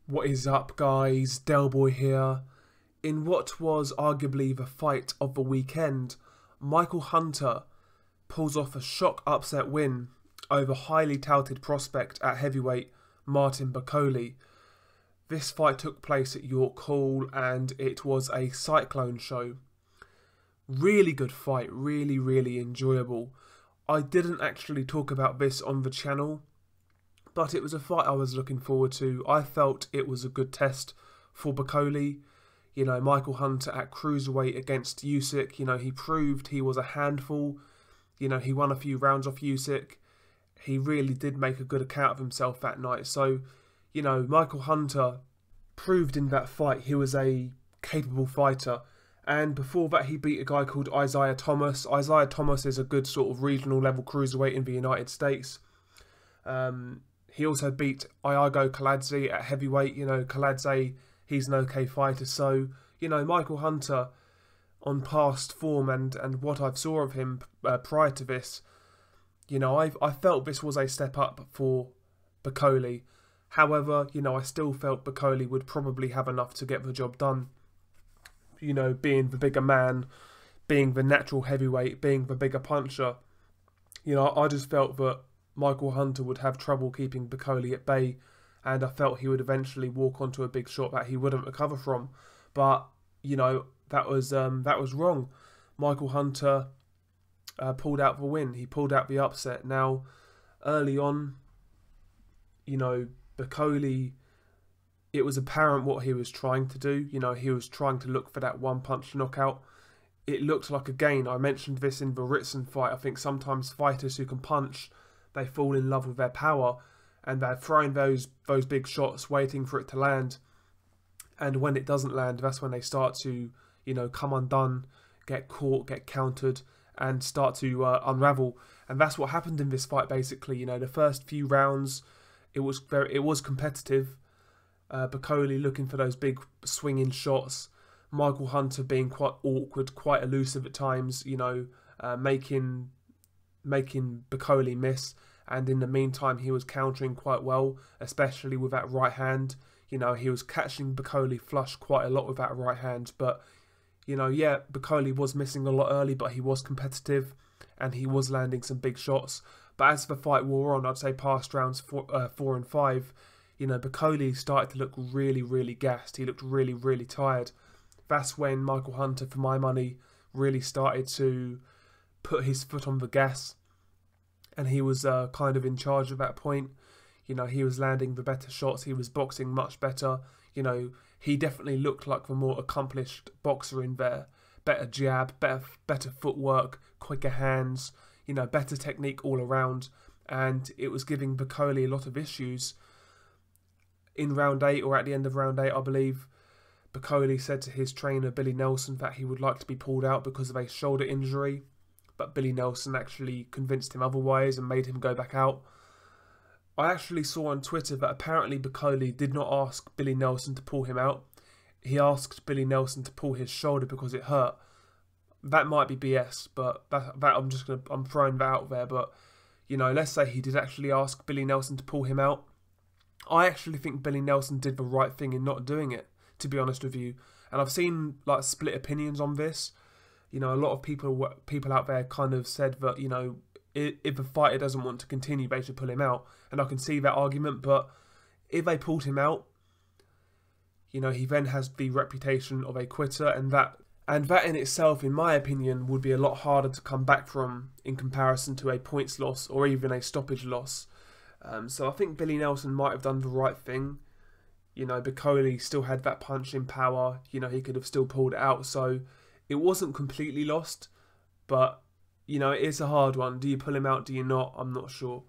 What is up, guys? Delboy here. In what was arguably the fight of the weekend, Michael Hunter pulls off a shock upset win over highly touted prospect at heavyweight Martin Bakole. This fight took place at York Hall and it was a cyclone show. Really good fight, really enjoyable. I didn't actually talk about this on the channel, but it was a fight I was looking forward to. I felt it was a good test for Bakole. You know, Michael Hunter at cruiserweight against Usyk. You know, he proved he was a handful. You know, he won a few rounds off Usyk. He really did make a good account of himself that night. So, you know, Michael Hunter proved in that fight he was a capable fighter. And before that, he beat a guy called Isaiah Thomas. Isaiah Thomas is a good sort of regional level cruiserweight in the United States. He also beat Iago Kaladze at heavyweight. You know, Kaladze, he's an okay fighter. So, you know, Michael Hunter, on past form and what I've saw of him prior to this, you know, I felt this was a step up for Bakole. However, you know, I still felt Bakole would probably have enough to get the job done. You know, being the bigger man, being the natural heavyweight, being the bigger puncher. You know, I just felt that Michael Hunter would have trouble keeping Bakole at bay, and I felt he would eventually walk onto a big shot that he wouldn't recover from. But, you know, that was wrong. Michael Hunter pulled out the win. He pulled out the upset. Now, early on, you know, Bakole, it was apparent what he was trying to do. You know, he was trying to look for that one-punch knockout. It looked like a gain. I mentioned this in the Ritson fight. I think sometimes fighters who can punch, they fall in love with their power, and they're throwing those big shots, waiting for it to land. And when it doesn't land, that's when they start to, you know, come undone, get caught, get countered, and start to unravel. And that's what happened in this fight, basically. You know, the first few rounds, it was competitive. Bakole looking for those big swinging shots. Michael Hunter being quite awkward, quite elusive at times. You know, making Bakole miss. And in the meantime, he was countering quite well, especially with that right hand. You know, he was catching Bakole flush quite a lot with that right hand. But, you know, yeah, Bakole was missing a lot early, but he was competitive and he was landing some big shots. But as the fight wore on, I'd say past rounds 4 and 5, you know, Bakole started to look really gassed. He looked really tired. That's when Michael Hunter, for my money, really started to put his foot on the gas. And he was kind of in charge at that point. You know, he was landing the better shots. He was boxing much better. You know, he definitely looked like the more accomplished boxer in there. Better jab, better footwork, quicker hands, you know, better technique all around. And it was giving Bakole a lot of issues. In round 8, or at the end of round 8, I believe, Bakole said to his trainer, Billy Nelson, that he would like to be pulled out because of a shoulder injury. But Billy Nelson actually convinced him otherwise and made him go back out. I actually saw on Twitter that apparently Bakole did not ask Billy Nelson to pull him out. He asked Billy Nelson to pull his shoulder because it hurt. That might be BS, but I'm throwing that out there. But, you know, let's say he did actually ask Billy Nelson to pull him out. I actually think Billy Nelson did the right thing in not doing it, to be honest with you. And I've seen like split opinions on this. You know, a lot of people out there kind of said that, you know, if a fighter doesn't want to continue, they should pull him out. And I can see that argument, but if they pulled him out, you know, he then has the reputation of a quitter, and that in itself, in my opinion, would be a lot harder to come back from in comparison to a points loss or even a stoppage loss. So I think Billy Nelson might have done the right thing. You know, Bakole still had that punching power. You know, he could have still pulled it out. So it wasn't completely lost, but, you know, it is a hard one. Do you pull him out? Do you not? I'm not sure.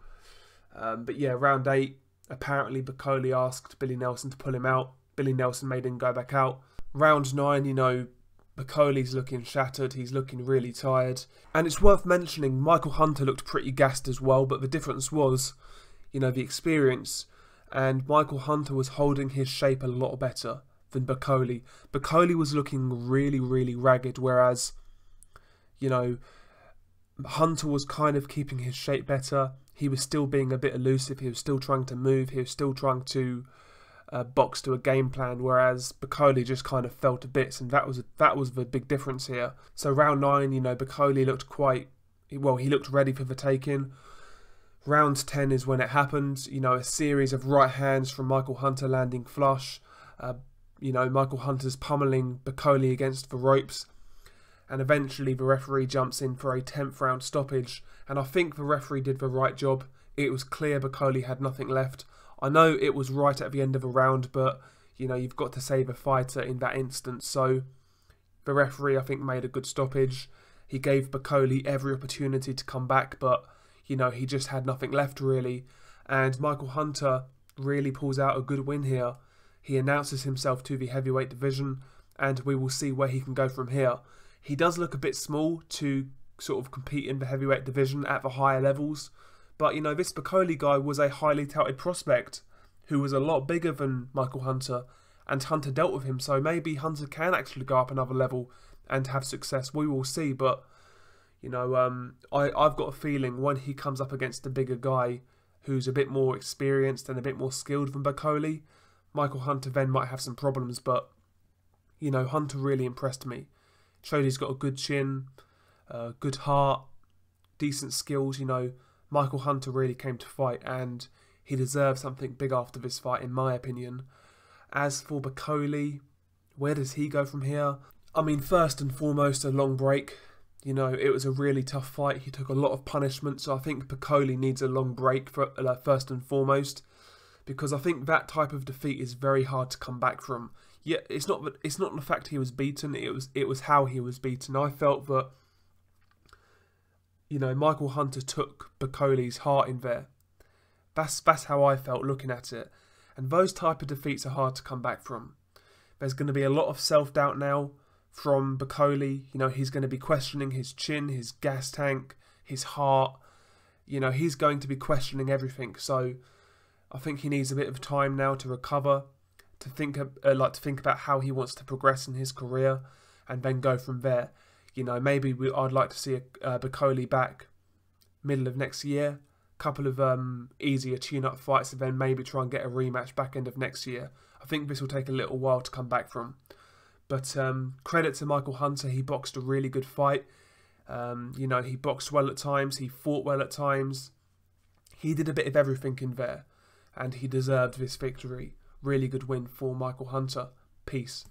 But yeah, round 8, apparently Bakole asked Billy Nelson to pull him out. Billy Nelson made him go back out. Round 9, you know, Bakole's looking shattered. He's looking really tired. And it's worth mentioning, Michael Hunter looked pretty gassed as well, but the difference was, you know, the experience. And Michael Hunter was holding his shape a lot better than Bakole. Bakole was looking really ragged, whereas, you know, Hunter was kind of keeping his shape better. He was still being a bit elusive. He was still trying to move. He was still trying to box to a game plan, whereas Bakole just kind of fell to bits, and that was the big difference here. So round 9, you know, Bakole looked he looked ready for the taking. Round 10 is when it happened. You know, a series of right hands from Michael Hunter landing flush. You know, Michael Hunter's pummeling Bakole against the ropes. And eventually the referee jumps in for a 10th round stoppage. And I think the referee did the right job. It was clear Bakole had nothing left. I know it was right at the end of a round, but, you know, you've got to save a fighter in that instance. So the referee, I think, made a good stoppage. He gave Bakole every opportunity to come back, but, you know, he just had nothing left, really. And Michael Hunter really pulls out a good win here. He announces himself to the heavyweight division, and we will see where he can go from here. He does look a bit small to sort of compete in the heavyweight division at the higher levels. But, you know, this Bakole guy was a highly touted prospect who was a lot bigger than Michael Hunter, and Hunter dealt with him. So maybe Hunter can actually go up another level and have success. We will see. But, you know, I've got a feeling when he comes up against a bigger guy who's a bit more experienced and a bit more skilled than Bakole, Michael Hunter then might have some problems. But, you know, Hunter really impressed me. Showed he's got a good chin, good heart, decent skills. You know, Michael Hunter really came to fight, and he deserves something big after this fight, in my opinion. As for Bakole, where does he go from here? I mean, first and foremost, a long break. You know, it was a really tough fight. He took a lot of punishment, so I think Bakole needs a long break for first and foremost, because I think that type of defeat is very hard to come back from. Yeah, it's not the fact he was beaten. It was how he was beaten. I felt that, you know, Michael Hunter took Bakole's heart in there. That's how I felt looking at it. And those type of defeats are hard to come back from. There's going to be a lot of self-doubt now from Bakole. You know, he's going to be questioning his chin, his gas tank, his heart. You know, he's going to be questioning everything. So I think he needs a bit of time now to recover, to think about how he wants to progress in his career, and then go from there. You know, maybe I'd like to see Bakole back middle of next year. Couple of easier tune-up fights, and then maybe try and get a rematch back end of next year. I think this will take a little while to come back from. But credit to Michael Hunter, he boxed a really good fight. You know, he boxed well at times, he fought well at times. He did a bit of everything in there, and he deserved this victory. Really good win for Michael Hunter. Peace.